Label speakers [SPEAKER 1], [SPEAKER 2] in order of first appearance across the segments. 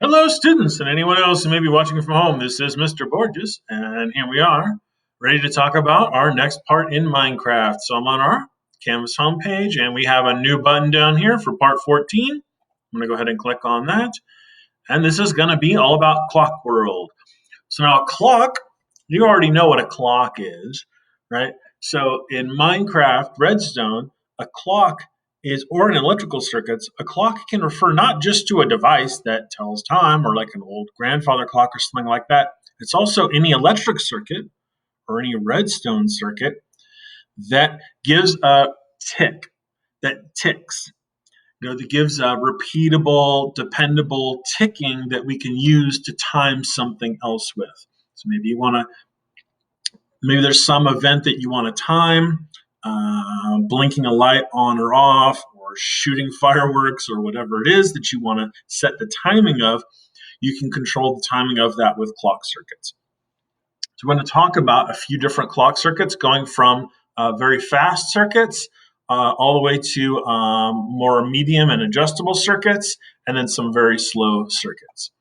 [SPEAKER 1] Hello, students, and anyone else who may be watching from home. This is Mr. Borges, and here we are, ready to talk about our next part in Minecraft. So I'm on our Canvas homepage, and we have a new button down here for part 14. I'm going to go ahead and click on that, and this is going to be all about Clock World. So now, a clock, you already know what a clock is, right? So in Minecraft Redstone, a clock is, or in electrical circuits, a clock can refer not just to a device that tells time or like an old grandfather clock or something like that. It's also any electric circuit or any redstone circuit that gives a tick, that ticks. That gives a repeatable, dependable ticking that we can use to time something else with. So maybe there's some event that you want to time, blinking a light on or off, or shooting fireworks, or whatever it is that you want to set the timing of. You can control the timing of that with clock circuits. So we're going to talk about a few different clock circuits, going from very fast circuits all the way to more medium and adjustable circuits, and then some very slow circuits.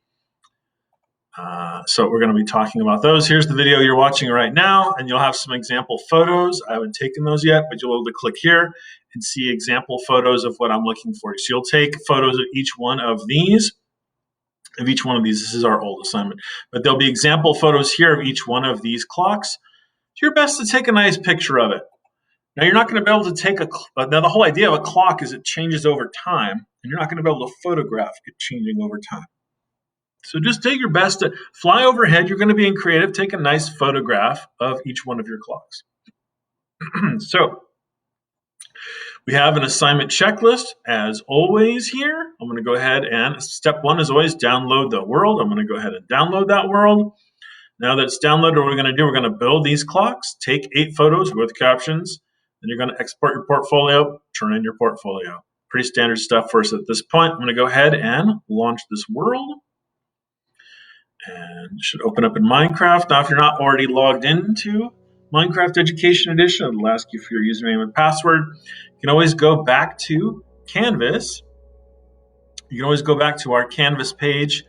[SPEAKER 1] So we're going to be talking about those. Here's the video you're watching right now, and you'll have some example photos. I haven't taken those yet, but you'll be able to click here and see example photos of what I'm looking for. So you'll take photos of each one of these. This is our old assignment, but there'll be example photos here of each one of these clocks. Do your best to take a nice picture of it. Now, you're not going to be able to take now the whole idea of a clock is it changes over time, and you're not going to be able to photograph it changing over time. So just take your best to fly overhead. You're going to be in creative. Take a nice photograph of each one of your clocks. So we have an assignment checklist as always here. I'm going to go ahead and step one is always download the world. I'm going to go ahead and download that world. Now that it's downloaded, what we're going to do, we're going to build these clocks, take 8 photos with captions, then you're going to export your portfolio, turn in your portfolio. Pretty standard stuff for us at this point. I'm going to go ahead and launch this world. And it should open up in Minecraft. Now, if you're not already logged into Minecraft Education Edition, it'll ask you for your username and password. You can always go back to Canvas. You can always go back to our Canvas page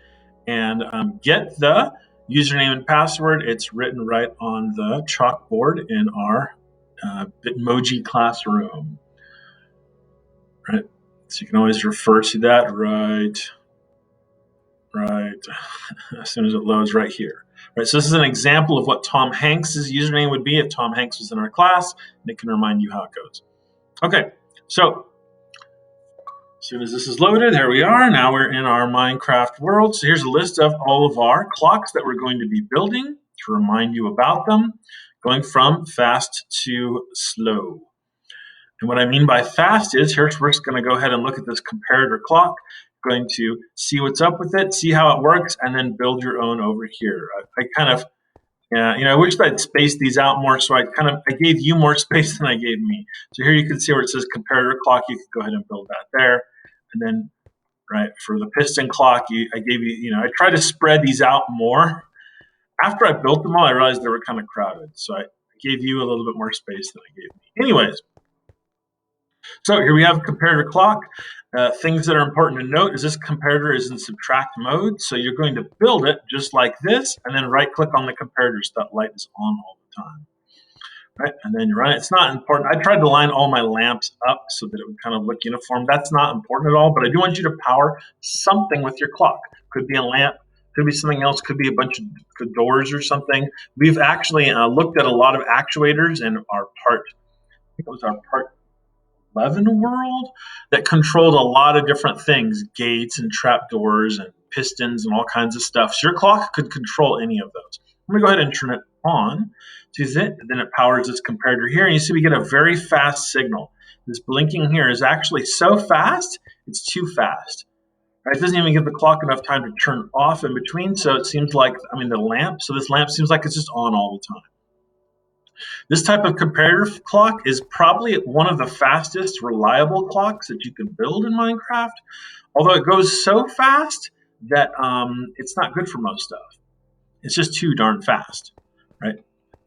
[SPEAKER 1] and get the username and password. It's written right on the chalkboard in our Bitmoji classroom. Right? So you can always refer to that right as soon as it loads right here. Right, so this is an example of what Tom Hanks' username would be if Tom Hanks was in our class, and it can remind you how it goes. Okay, so as soon as this is loaded, there we are. Now we're in our Minecraft world. So here's a list of all of our clocks that we're going to be building to remind you about them, going from fast to slow. And what I mean by fast is, we're just going to go ahead and look at this comparator clock, going to see what's up with it, see how it works, and then build your own over here. I wish that I'd spaced these out more, so I gave you more space than I gave me. So here you can see where it says comparator clock. You can go ahead and build that there. And then, right, for the piston clock, I tried to spread these out more. After I built them all, I realized they were kind of crowded. So I gave you a little bit more space than I gave me. Anyways, so here we have a comparator clock. Things that are important to note is this comparator is in subtract mode. So you're going to build it just like this, and then right-click on the comparator so that light is on all the time. Right, and then you run it. It's not important. I tried to line all my lamps up so that it would kind of look uniform. That's not important at all, but I do want you to power something with your clock. Could be a lamp, could be something else, could be a bunch of doors or something. We've actually looked at a lot of actuators in our part 11 world that controlled a lot of different things, gates and trapdoors and pistons and all kinds of stuff. So your clock could control any of those. I'm going to go ahead and turn it on. Then it powers this comparator here, and you see we get a very fast signal. This blinking here is actually so fast, it's too fast. Right? It doesn't even give the clock enough time to turn off in between, so it seems like, the lamp, so this lamp seems like it's just on all the time. This type of comparator clock is probably one of the fastest reliable clocks that you can build in Minecraft, although it goes so fast that it's not good for most stuff. It's just too darn fast, right?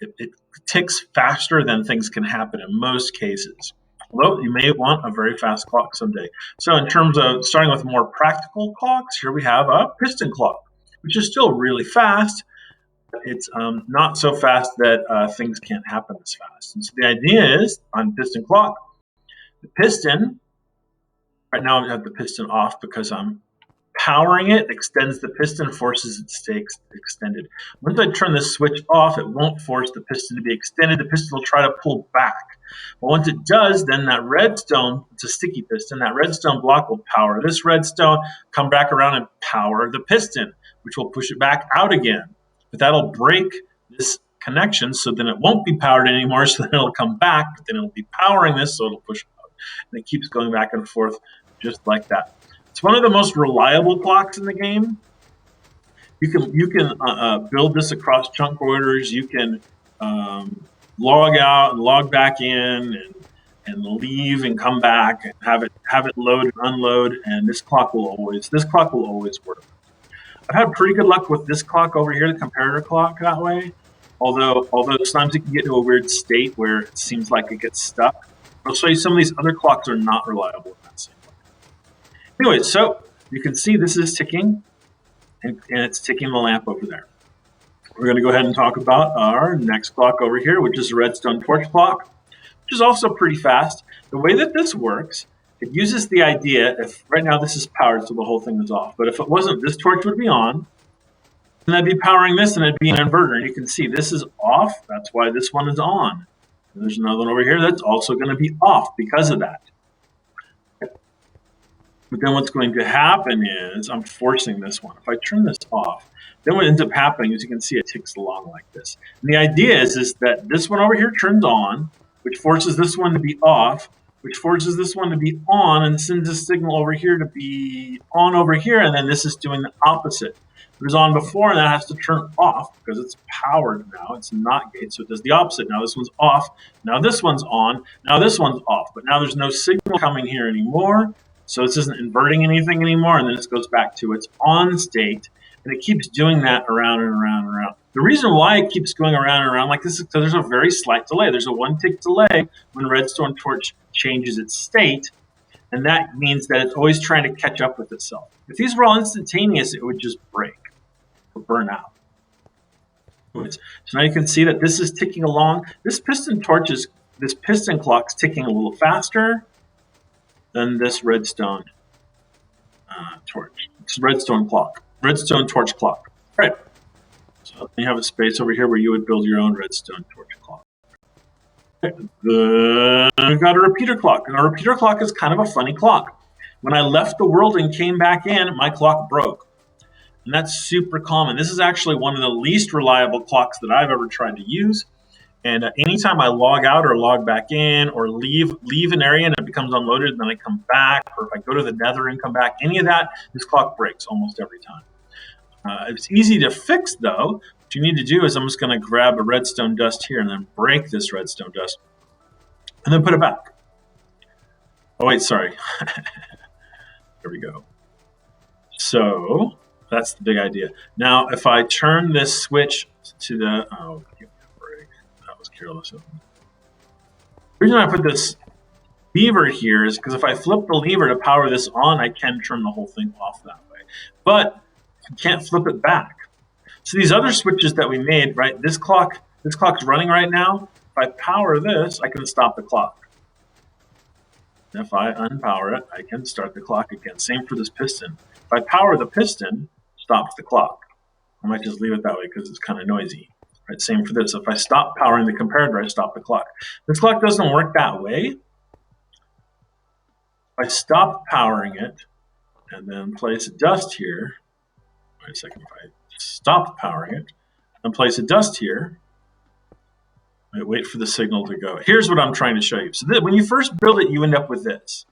[SPEAKER 1] It ticks faster than things can happen in most cases. Although you may want a very fast clock someday. So in terms of starting with more practical clocks, here we have a piston clock, which is still really fast. It's not so fast that things can't happen as fast. And so the idea is on piston clock, the piston, right now I have the piston off because I'm powering it, extends the piston, forces it to stay extended. Once I turn this switch off, it won't force the piston to be extended. The piston will try to pull back. But once it does, then that redstone, it's a sticky piston, that redstone block will power this redstone, come back around and power the piston, which will push it back out again. But that'll break this connection, so then it won't be powered anymore, so then it'll come back, but then it'll be powering this, so it'll push out. And it keeps going back and forth just like that. It's one of the most reliable clocks in the game. You can build this across chunk borders. You can log out and log back in and leave and come back and have it load and unload. And this clock will always work. I've had pretty good luck with this clock over here, the comparator clock, that way. Although sometimes it can get to a weird state where it seems like it gets stuck. I'll show you some of these other clocks are not reliable in that same way. Anyway, so you can see this is ticking, and it's ticking the lamp over there. We're going to go ahead and talk about our next clock over here, which is a Redstone Torch clock, which is also pretty fast. The way that this works, it uses the idea, if right now this is powered, so the whole thing is off, but if it wasn't, this torch would be on, and I'd be powering this, and it'd be an inverter. And you can see this is off, that's why this one is on. And there's another one over here that's also going to be off because of that. But then what's going to happen is I'm forcing this one. If I turn this off, then what ends up happening is you can see it ticks along like this. And the idea is that this one over here turns on, which forces this one to be off, which forces this one to be on, and sends a signal over here to be on over here, and then this is doing the opposite. It was on before, and that has to turn off because it's powered now. It's a NOT gate, so it does the opposite. Now this one's off. Now this one's on. Now this one's off. But now there's no signal coming here anymore, so this isn't inverting anything anymore, and then it goes back to its on state, and it keeps doing that around and around and around. The reason why it keeps going around and around like this is because there's a very slight delay. There's a one-tick delay when Redstone Torch changes its state, and that means that it's always trying to catch up with itself. If these were all instantaneous, it would just break or burn out. So now you can see that this is ticking along. This piston clock's ticking a little faster than this redstone torch. It's Redstone Torch clock. All right. So you have a space over here where you would build your own Redstone Torch clock. Then we've got a repeater clock. And a repeater clock is kind of a funny clock. When I left the world and came back in, my clock broke. And that's super common. This is actually one of the least reliable clocks that I've ever tried to use. And anytime I log out or log back in or leave an area and it becomes unloaded and then I come back, or if I go to the nether and come back, any of that, this clock breaks almost every time. It's easy to fix, though. What you need to do is I'm just going to grab a redstone dust here and then break this redstone dust and then put it back. Oh, wait, sorry. There we go. So that's the big idea. Now, if I turn this switch to the... Oh, give me a break. That was careless of me. The reason I put this lever here is because if I flip the lever to power this on, I can turn the whole thing off that way. But you can't flip it back. So these other switches that we made, right, this clock's running right now. If I power this, I can stop the clock. And if I unpower it, I can start the clock again. Same for this piston. If I power the piston, stops the clock. I might just leave it that way because it's kind of noisy. Right, same for this. If I stop powering the comparator, I stop the clock. This clock doesn't work that way. If I stop powering it and then place a dust here, wait a second, if I stop powering it and place a dust here, I wait for the signal to go. Here's what I'm trying to show you. So when you first build it, you end up with this.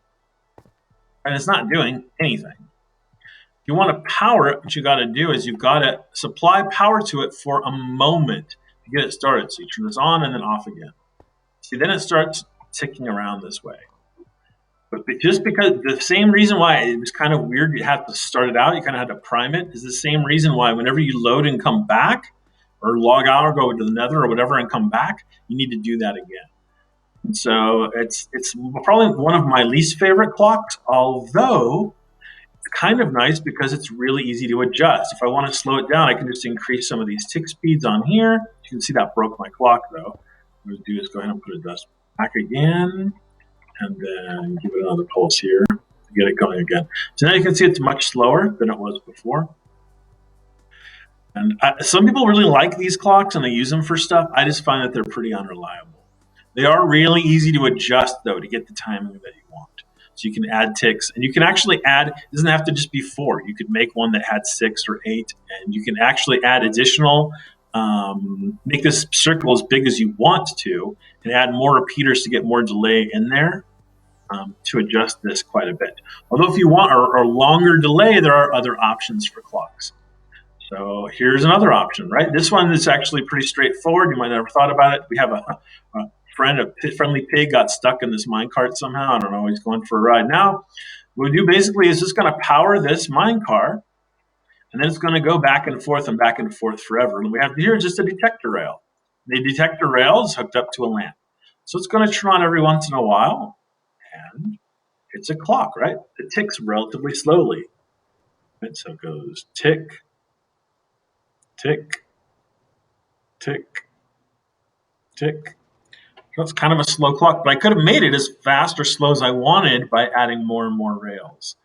[SPEAKER 1] And it's not doing anything. If you want to power it, what you got to do is you've got to supply power to it for a moment to get it started. So you turn this on and then off again. See, then it starts ticking around this way. But just because the same reason why it was kind of weird, you have to start it out, you kind of had to prime it, is the same reason why whenever you load and come back, or log out or go to the nether or whatever and come back, you need to do that again. So it's probably one of my least favorite clocks, although it's kind of nice because it's really easy to adjust. If I want to slow it down, I can just increase some of these tick speeds on here. You can see that broke my clock though. What I'm going to do is go ahead and put it dust back again, and then give it another pulse here to get it going again. So now you can see it's much slower than it was before. And some people really like these clocks and they use them for stuff. I just find that they're pretty unreliable. They are really easy to adjust though to get the timing that you want. So you can add ticks, and you can actually add. It doesn't have to just be 4. You could make one that had 6 or 8, and you can actually add additional. Make this circle as big as you want to, and add more repeaters to get more delay in there. To adjust this quite a bit. Although if you want a longer delay, there are other options for clocks. So here's another option, right? This one is actually pretty straightforward. You might have never thought about it. We have a friendly pig got stuck in this minecart somehow. I don't know. He's going for a ride now. What we do basically is just going to power this minecart, and then it's going to go back and forth forever. And we have here just a detector rail. The detector rail is hooked up to a lamp. So it's going to turn on every once in a while, and it's a clock, right? It ticks relatively slowly. Right? So it goes tick, tick, tick, tick. So it's kind of a slow clock, but I could have made it as fast or slow as I wanted by adding more and more rails.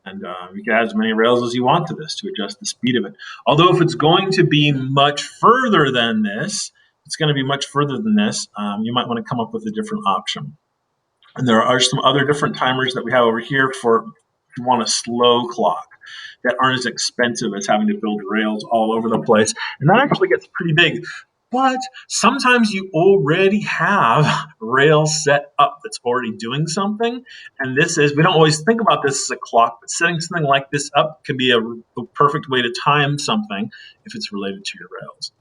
[SPEAKER 1] And you can add as many rails as you want to this to adjust the speed of it. Although if it's going to be much further than this, you might want to come up with a different option. And there are some other different timers that we have over here for if you want a slow clock that aren't as expensive as having to build rails all over the place. And that actually gets pretty big. But sometimes you already have rails set up that's already doing something. And we don't always think about this as a clock, but setting something like this up can be a perfect way to time something if it's related to your rails.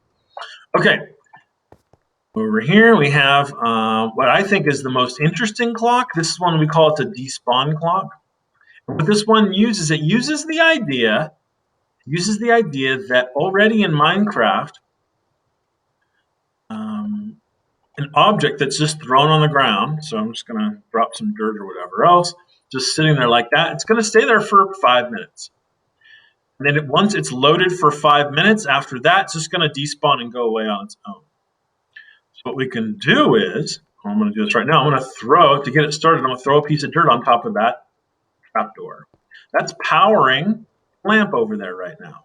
[SPEAKER 1] Okay. Over here we have what I think is the most interesting clock. This is one we call it the Despawn Clock. What this one uses, it uses the idea that already in Minecraft, an object that's just thrown on the ground, so I'm just going to drop some dirt or whatever else, just sitting there like that, it's going to stay there for 5 minutes. And then once it's loaded for 5 minutes, after that, it's just going to despawn and go away on its own. So what we can do is, I'm going to do this right now, to get it started, I'm going to throw a piece of dirt on top of that trapdoor. That's powering the lamp over there right now.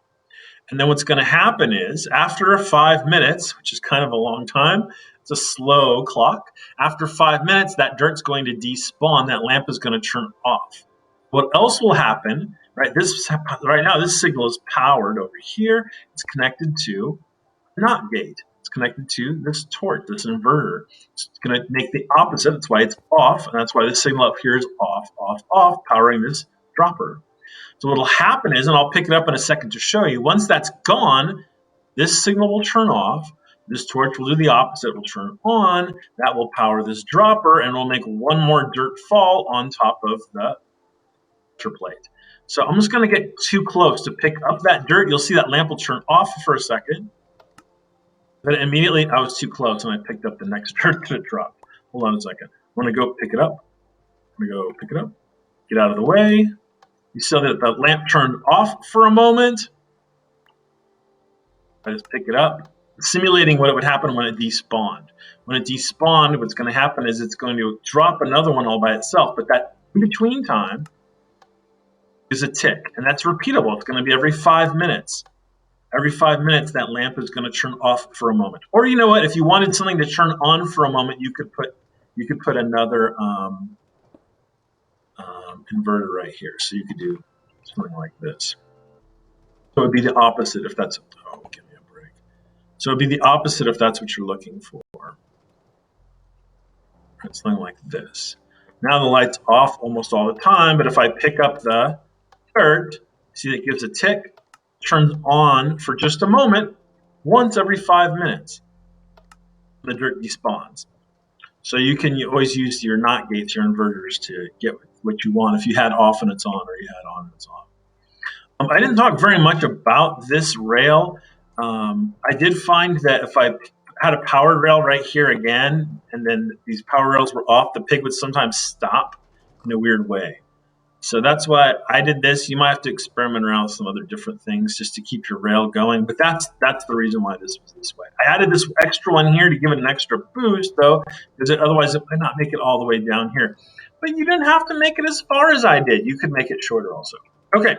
[SPEAKER 1] And then what's going to happen is, after 5 minutes, which is kind of a long time, it's a slow clock. After 5 minutes, that dirt's going to despawn. That lamp is going to turn off. What else will happen, right? Right now, this signal is powered over here. It's connected to a NOT gate. It's connected to this torch, this inverter. It's going to make the opposite. That's why it's off, and that's why this signal up here is off, off, off, powering this dropper. So what will happen is, and I'll pick it up in a second to show you, once that's gone, this signal will turn off. This torch will do the opposite. It will turn on. That will power this dropper, and will make one more dirt fall on top of the plate. So I'm just going to get too close to pick up that dirt. You'll see that lamp will turn off for a second. Then immediately I was too close, and I picked up the next dirt that it dropped. Hold on a second. I'm going to go pick it up. Get out of the way. You saw that the lamp turned off for a moment. I just pick it up, simulating what would happen when it despawned. When it despawned, what's going to happen is it's going to drop another one all by itself, but that in-between time is a tick, and that's repeatable. It's going to be every 5 minutes. Every 5 minutes, that lamp is going to turn off for a moment. Or you know what? If you wanted something to turn on for a moment, you could put another inverter right here. So you could do something like this. So it would be the opposite if that's. Oh, give me a break. So it'd be the opposite if that's what you're looking for. Something like this. Now the light's off almost all the time, but if I pick up the dirt, see that it gives a tick, turns on for just a moment, once every 5 minutes. The dirt despawns. So you always use your NOT gates, your inverters, to get what you want. If you had off and it's on, or you had on and it's off. I didn't talk very much about this rail. I did find that if I had a powered rail right here again, and then these power rails were off, the pig would sometimes stop in a weird way. So that's why I did this. You might have to experiment around with some other different things just to keep your rail going. But that's the reason why this was this way. I added this extra one here to give it an extra boost, though, because otherwise it might not make it all the way down here. But you didn't have to make it as far as I did. You could make it shorter also. Okay,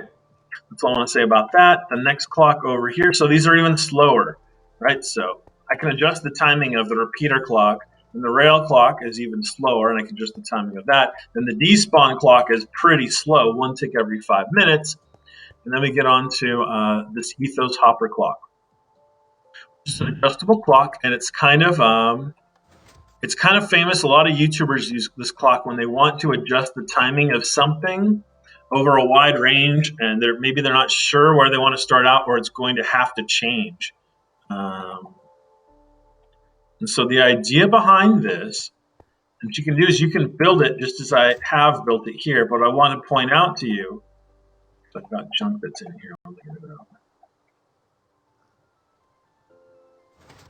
[SPEAKER 1] that's all I want to say about that. The next clock over here. So these are even slower, right? So I can adjust the timing of the repeater clock. And the rail clock is even slower, and I can adjust the timing of that. Then the despawn clock is pretty slow, 1 tick every 5 minutes. And then we get on to this ethos hopper clock. It's an adjustable clock, and it's kind of famous. A lot of YouTubers use this clock when they want to adjust the timing of something over a wide range, and maybe they're not sure where they want to start out, or it's going to have to change. And so the idea behind this, what you can do is you can build it just as I have built it here, but I want to point out to you, I've got junk that's in here, I'll get it out.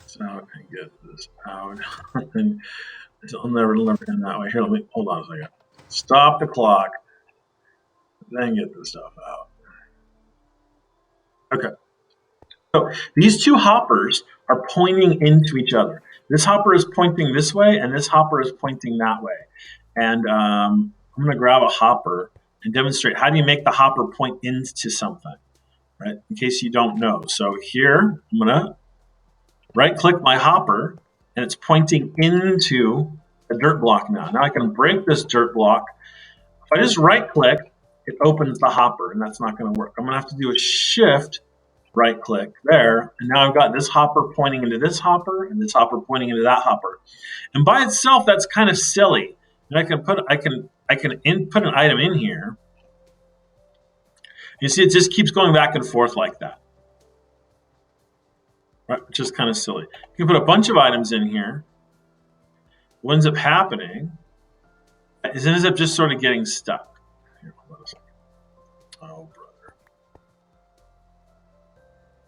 [SPEAKER 1] So I can get this out. And I'll never end that way. Here, let me, hold on a second. Stop the clock, then get this stuff out. Okay. So these two hoppers are pointing into each other. This hopper is pointing this way, and this hopper is pointing that way. And I'm going to grab a hopper and demonstrate how do you make the hopper point into something, right? In case you don't know. So here, I'm going to right-click my hopper, and it's pointing into a dirt block now. Now I can break this dirt block. If I just right-click, it opens the hopper, and that's not going to work. I'm going to have to do a shift right-click there, and now I've got this hopper pointing into this hopper, and this hopper pointing into that hopper. And by itself, that's kind of silly. And I can input an item in here. You see, it just keeps going back and forth like that, right? Which is kind of silly. You can put a bunch of items in here. What ends up happening is it ends up just sort of getting stuck. Here, hold on a second. Oh, brother.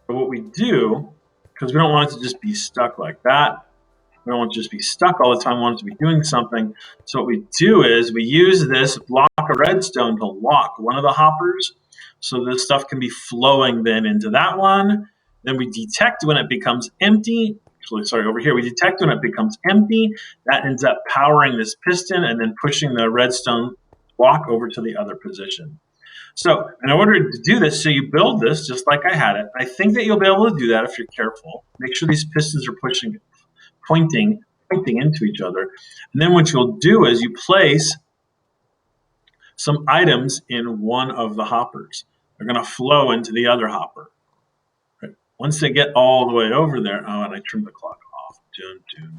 [SPEAKER 1] But what we do, because we don't want it to just be stuck like that, we don't want it to just be stuck all the time, we want it to be doing something. So what we do is we use this block of redstone to lock one of the hoppers, so this stuff can be flowing then into that one. Then we detect when it becomes empty. Actually, sorry, over here, we detect when it becomes empty. That ends up powering this piston and then pushing the redstone block over to the other position. So in order to do this, so you build this just like I had it. I think that you'll be able to do that if you're careful. Make sure these pistons are pointing into each other. And then what you'll do is you place some items in one of the hoppers. They're going to flow into the other hopper. Right? Once they get all the way over there, oh, and I turned the clock off.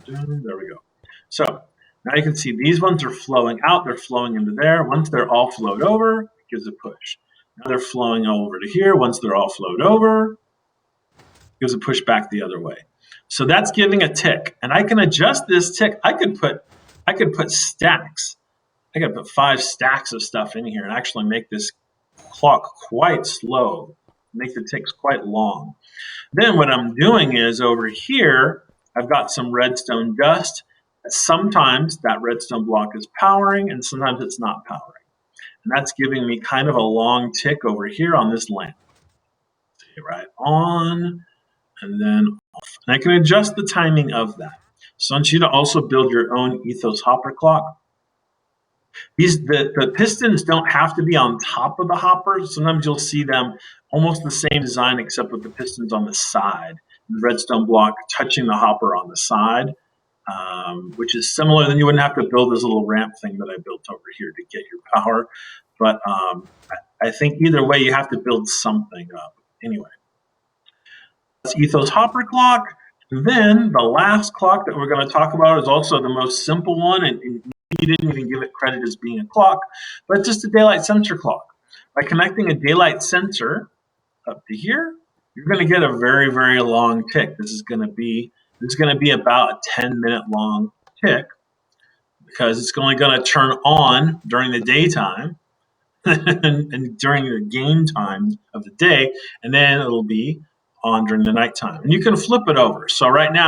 [SPEAKER 1] There we go. So now you can see these ones are flowing out. They're flowing into there. Once they're all flowed over, gives a push. Now they're flowing over to here. Once they're all flowed over, gives a push back the other way. So that's giving a tick, and I can adjust this tick. I could put stacks. I could put 5 stacks of stuff in here and actually make this clock quite slow, make the ticks quite long. Then what I'm doing is over here, I've got some redstone dust. Sometimes that redstone block is powering, and sometimes it's not powering. And that's giving me kind of a long tick over here on this lamp. See, right on, and then off. And I can adjust the timing of that. So I want you to also build your own ethos hopper clock. The pistons don't have to be on top of the hoppers. Sometimes you'll see them almost the same design except with the pistons on the side. The redstone block touching the hopper on the side. Which is similar. Then you wouldn't have to build this little ramp thing that I built over here to get your power. But I think either way, you have to build something up. Anyway, that's ethos hopper clock. Then the last clock that we're going to talk about is also the most simple one, and you didn't even give it credit as being a clock, but it's just a daylight sensor clock. By connecting a daylight sensor up to here, you're going to get a very, very long tick. This is going to be about a 10-minute long tick because it's only going to turn on during the daytime and during the game time of the day, and then it'll be on during the nighttime. And you can flip it over. So right now,